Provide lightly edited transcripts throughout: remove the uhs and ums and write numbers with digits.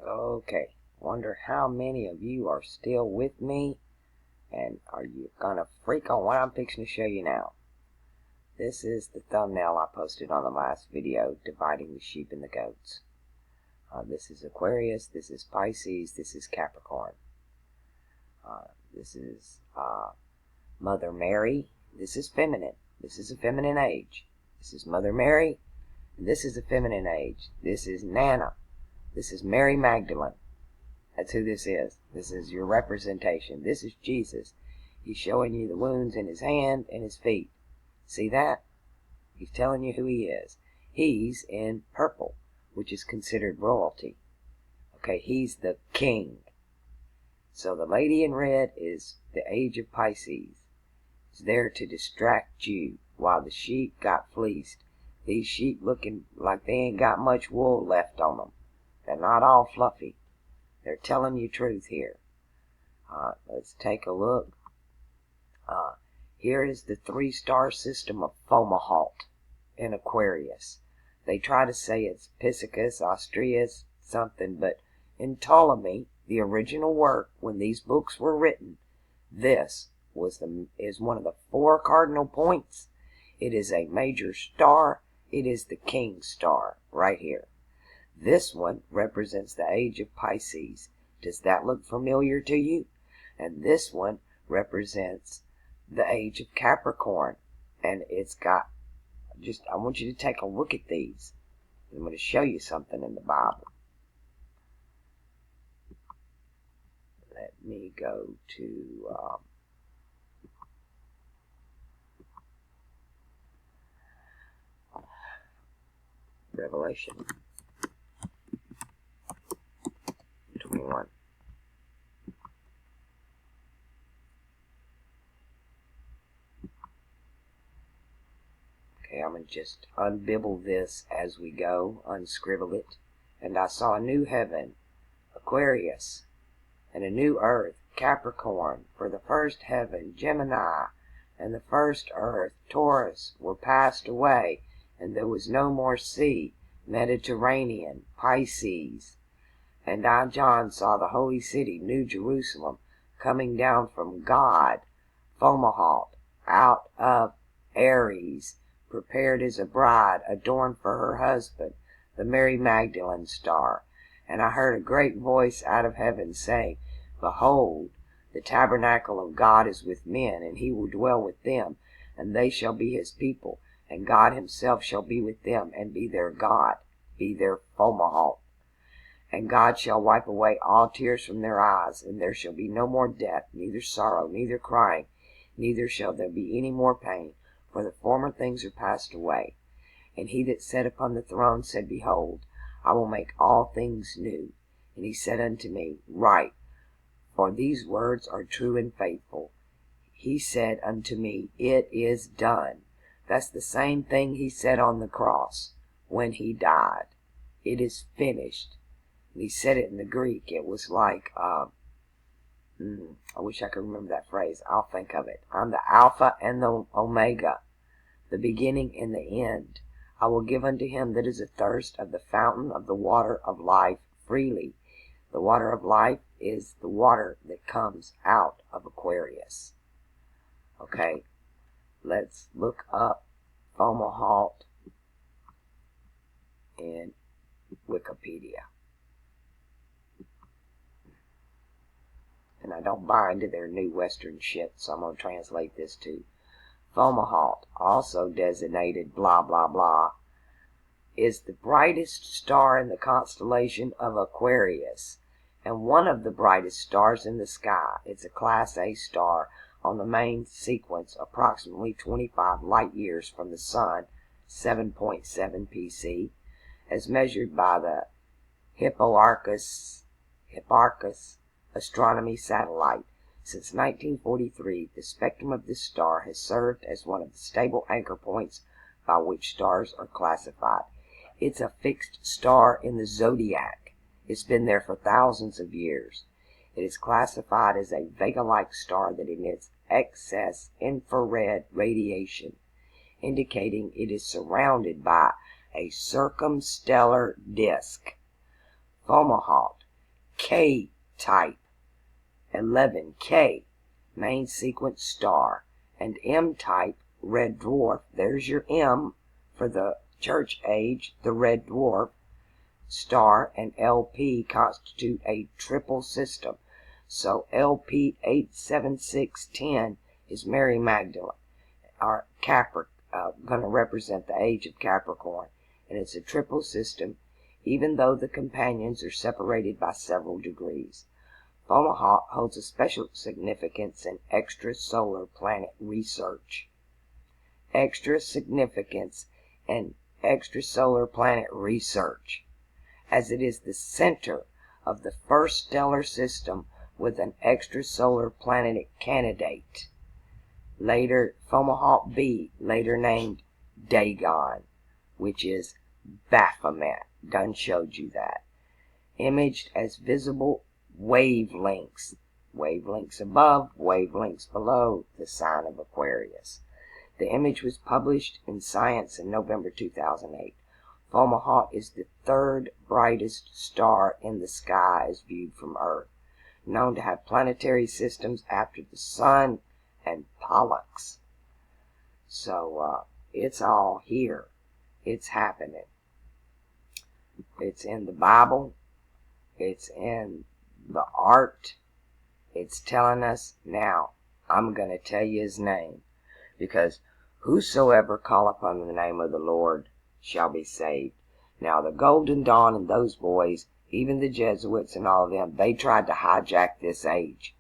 Okay, wonder how many of you are still with me, and are you gonna freak on what I'm fixing to show you now? This is the thumbnail I posted on the last video, dividing the sheep and the goats. This is Aquarius, this is Pisces, this is Capricorn. This is Mother Mary, this is feminine, this is a feminine age. This is Mother Mary, and this is a feminine age. This is Nana, this is Mary Magdalene. That's who this is. This is your representation. This is Jesus. He's showing you the wounds in his hand and his feet. See that? He's telling you who he is. He's in purple, which is considered royalty. Okay, he's the king. So the lady in red is the age of Pisces. It's there to distract you while the sheep got fleeced. These sheep looking like they ain't got much wool left on them. They're not all fluffy. They're telling you truth here. Let's take a look. Here is the 3-star system of Fomalhaut in Aquarius. They try to say it's Piscus, Austrius, something, but in Ptolemy, the original work, when these books were written, this is one of the 4 cardinal points. It is a major star. It is the king's star right here. This one represents the age of Pisces. Does that look familiar to you? And this one represents the age of Capricorn. And it's got, I want you to take a look at these. I'm going to show you something in the Bible. Let me go to Revelation 21. Okay, I'm going to just unbibble this as we go, unscribble it. And I saw a new heaven, Aquarius, and a new earth, Capricorn. For the first heaven, Gemini, and the first earth, Taurus, were passed away, and there was no more sea, Mediterranean, Pisces. And I, John, saw the holy city, New Jerusalem, coming down from God, Fomalhaut, out of Aries, prepared as a bride, adorned for her husband, the Mary Magdalene star. And I heard a great voice out of heaven saying, Behold, the tabernacle of God is with men, and he will dwell with them, and they shall be his people, and God himself shall be with them, and be their God, be their Fomalhaut. And God shall wipe away all tears from their eyes, and there shall be no more death, neither sorrow, neither crying, neither shall there be any more pain, for the former things are passed away. And he that sat upon the throne said, Behold, I will make all things new. And he said unto me, Write, for these words are true and faithful. He said unto me, It is done. That's the same thing he said on the cross when he died. It is finished. And he said it in the Greek. It was like, I wish I could remember that phrase. I'll think of it. I'm the Alpha and the Omega, the beginning and the end. I will give unto him that is athirst of the fountain of the water of life freely. The water of life is the water that comes out of Aquarius. Okay, let's look up Fomalhaut in Wikipedia. And I don't buy into their new Western shit, so I'm going to translate this to Fomalhaut, also designated blah blah blah, is the brightest star in the constellation of Aquarius, and one of the brightest stars in the sky. It's a Class A star on the main sequence, approximately 25 light years from the Sun, 7.7 PC, as measured by the Hipparchus astronomy satellite. Since 1943, the spectrum of this star has served as one of the stable anchor points by which stars are classified. It's a fixed star in the zodiac. It's been there for thousands of years. It is classified as a Vega-like star that emits excess infrared radiation, indicating it is surrounded by a circumstellar disk. Fomalhaut K type, 11K, main sequence star, and M type, red dwarf. There's your M for the church age, the red dwarf star, and LP constitute a triple system. So LP 87610 is Mary Magdalene, our going to represent the age of Capricorn, and it's a triple system, even though the companions are separated by several degrees. Fomalhaut holds a special significance in extrasolar planet research. Extra significance in extrasolar planet research, as it is the center of the first stellar system with an extrasolar planet candidate. Later, Fomalhaut B, later named Dagon, which is Baphomet. Done showed you that. Imaged as visible wavelengths. Wavelengths above, wavelengths below the sign of Aquarius. The image was published in Science in November 2008. Fomalhaut is the third brightest star in the sky as viewed from Earth, known to have planetary systems after the Sun and Pollux. So it's all here. It's happening. It's in the Bible. It's in the art. It's telling us now. I'm going to tell you his name, because whosoever call upon the name of the Lord shall be saved. Now the Golden Dawn and those boys, even the Jesuits and all of them, they tried to hijack this age.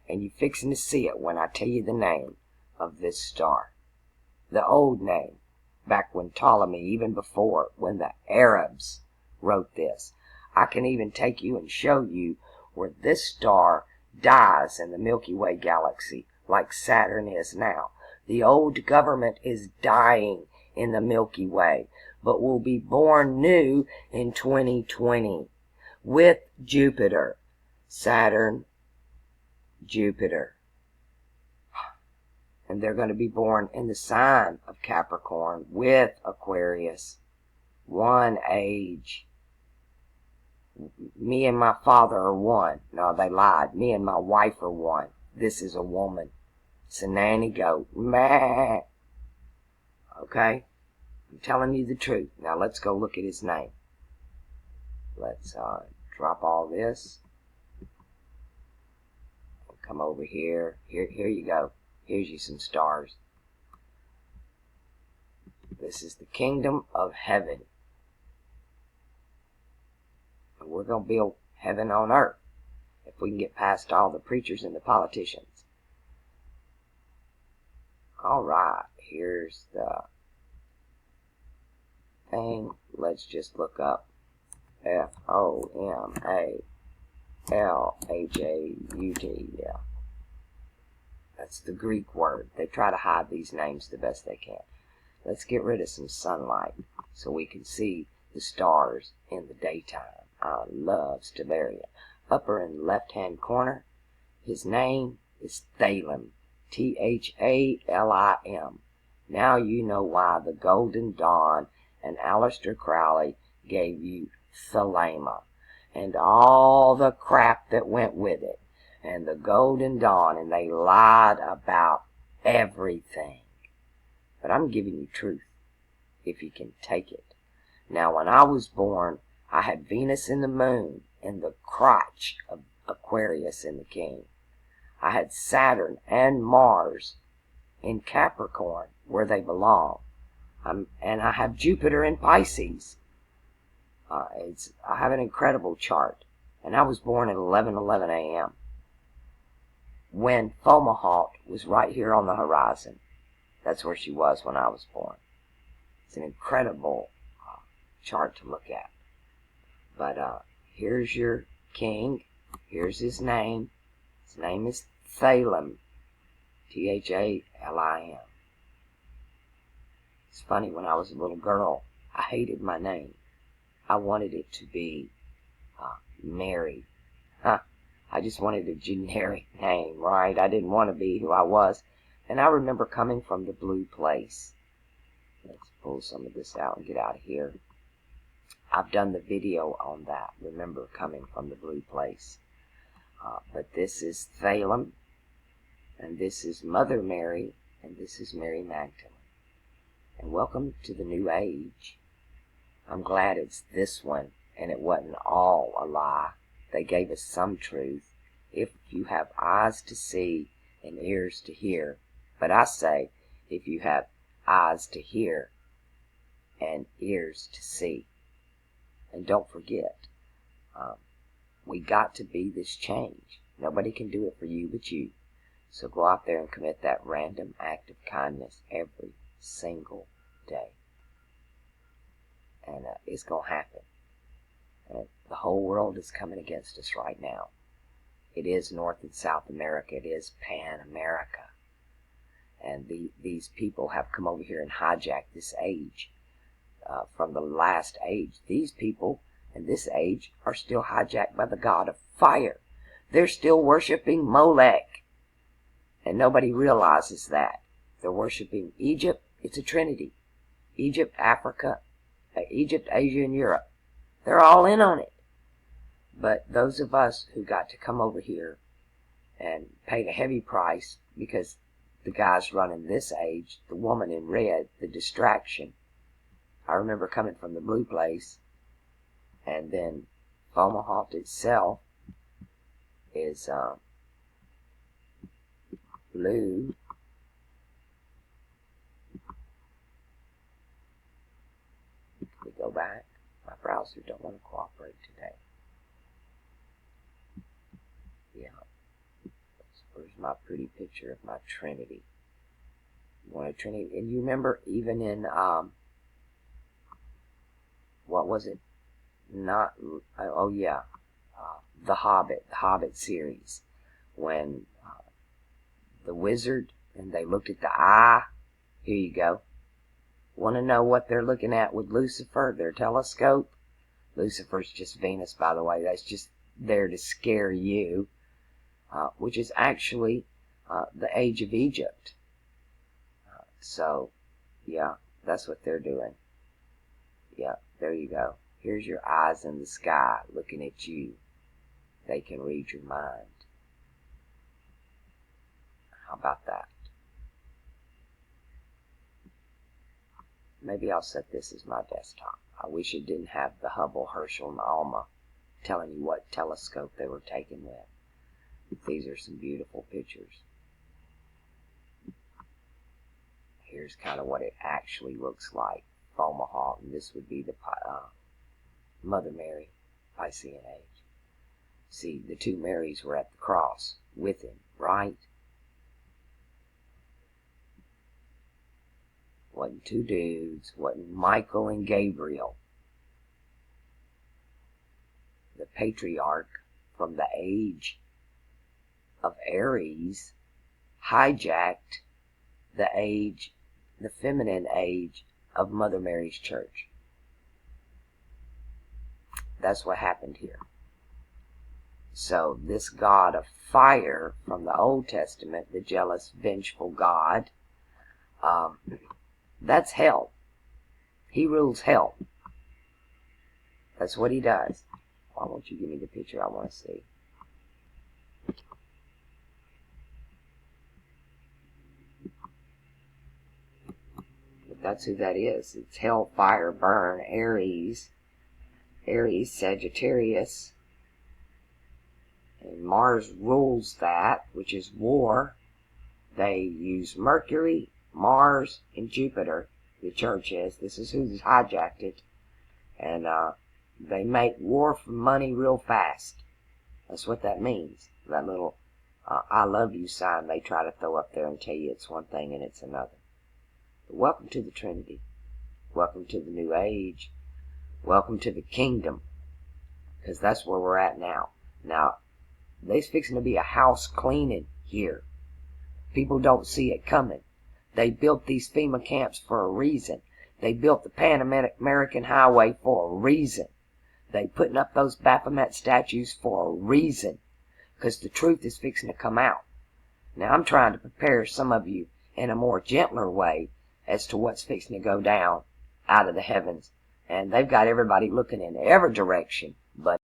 And you're fixing to see it when I tell you the name of this star. The old name, back when Ptolemy, even before, when the Arabs wrote this. I can even take you and show you where this star dies in the Milky Way galaxy, like Saturn is now. The old government is dying in the Milky Way, but will be born new in 2020 with Jupiter, Saturn, Jupiter. And they're going to be born in the sign of Capricorn with Aquarius. One age. Me and my father are one. No, they lied. Me and my wife are one. This is a woman. It's a nanny goat. Meh. Okay? I'm telling you the truth. Now let's go look at his name. Let's drop all this. Come over here. Here you go. Here's you some stars. This is the kingdom of heaven. And we're going to build heaven on earth if we can get past all the preachers and the politicians. Alright, here's the thing. Let's just look up Fomalhaut. Yeah. That's the Greek word. They try to hide these names the best they can. Let's get rid of some sunlight so we can see the stars in the daytime. I love Stellarium. Upper in the left-hand corner, his name is Thalim. Thalim. Now you know why the Golden Dawn and Aleister Crowley gave you Thelema and all the crap that went with it. And the Golden Dawn, and they lied about everything. But I'm giving you truth, if you can take it. Now, when I was born, I had Venus and the moon in the crotch of Aquarius in the King. I had Saturn and Mars in Capricorn, where they belong. And I have Jupiter in Pisces. I have an incredible chart. And I was born at 11:11 a.m. when Fomalhaut was right here on the horizon. That's where she was when I was born. It's an incredible chart to look at. But here's your king. Here's his name. His name is Thalim. Thalim. It's funny, when I was a little girl, I hated my name. I wanted it to be Mary. I just wanted a generic name, right? I didn't want to be who I was. And I remember coming from the blue place. Let's pull some of this out and get out of here. I've done the video on that. Remember, coming from the blue place. But this is Thalem, and this is Mother Mary, and this is Mary Magdalene. And welcome to the New Age. I'm glad it's this one, and it wasn't all a lie. They gave us some truth. If you have eyes to see and ears to hear, but I say, if you have eyes to hear and ears to see. And don't forget, we got to be this change. Nobody can do it for you but you. So go out there and commit that random act of kindness every single day. And it's going to happen. And the whole world is coming against us right now. It is North and South America. It is Pan-America. And these people have come over here and hijacked this age. From the last age. These people in this age are still hijacked by the god of fire. They're still worshiping Molech. And nobody realizes that. They're worshiping Egypt. It's a trinity. Egypt, Africa, Egypt, Asia, and Europe. They're all in on it. But those of us who got to come over here and paid a heavy price because the guys running this age, the woman in red, the distraction. I remember coming from the blue place, and then Omaha itself is blue. We go back. My browser don't want to cooperate today. Yeah. Where's my pretty picture of my Trinity? You want a Trinity? And you remember even in what was it? Not, oh yeah, the Hobbit series, when the wizard, and they looked at the eye. Here you go. Want to know what they're looking at with Lucifer, their telescope? Lucifer's just Venus, by the way. That's just there to scare you, which is actually the age of Egypt. So, yeah, that's what they're doing. Yeah, there you go. Here's your eyes in the sky looking at you. They can read your mind. How about that? Maybe I'll set this as my desktop. I wish it didn't have the Hubble, Herschel, and Alma telling you what telescope they were taken with. These are some beautiful pictures. Here's kind of what it actually looks like. Omaha, and this would be the Mother Mary, Piscean age. See, the two Marys were at the cross with him, right? Wasn't two dudes, wasn't Michael and Gabriel. The patriarch from the age of Aries hijacked the age, the feminine age of Mother Mary's church. That's what happened here. So this god of fire from the Old Testament, the jealous, vengeful God, that's hell. He rules hell. That's what he does. Why won't you give me the picture I want to see? That's who that is. It's hell, fire, burn, Aries, Sagittarius. And Mars rules that, which is war. They use Mercury, Mars, and Jupiter, the church is. This is who's hijacked it. And they make war for money real fast. That's what that means. That little I love you sign they try to throw up there and tell you it's one thing and it's another. Welcome to the Trinity. Welcome to the New Age. Welcome to the kingdom. Because that's where we're at now. Now, there's fixing to be a house cleaning here. People don't see it coming. They built these FEMA camps for a reason. They built the Pan-American Highway for a reason. They putting up those Baphomet statues for a reason. Because the truth is fixing to come out. Now, I'm trying to prepare some of you in a more gentler way as to what's fixing to go down out of the heavens and they've got everybody looking in every direction but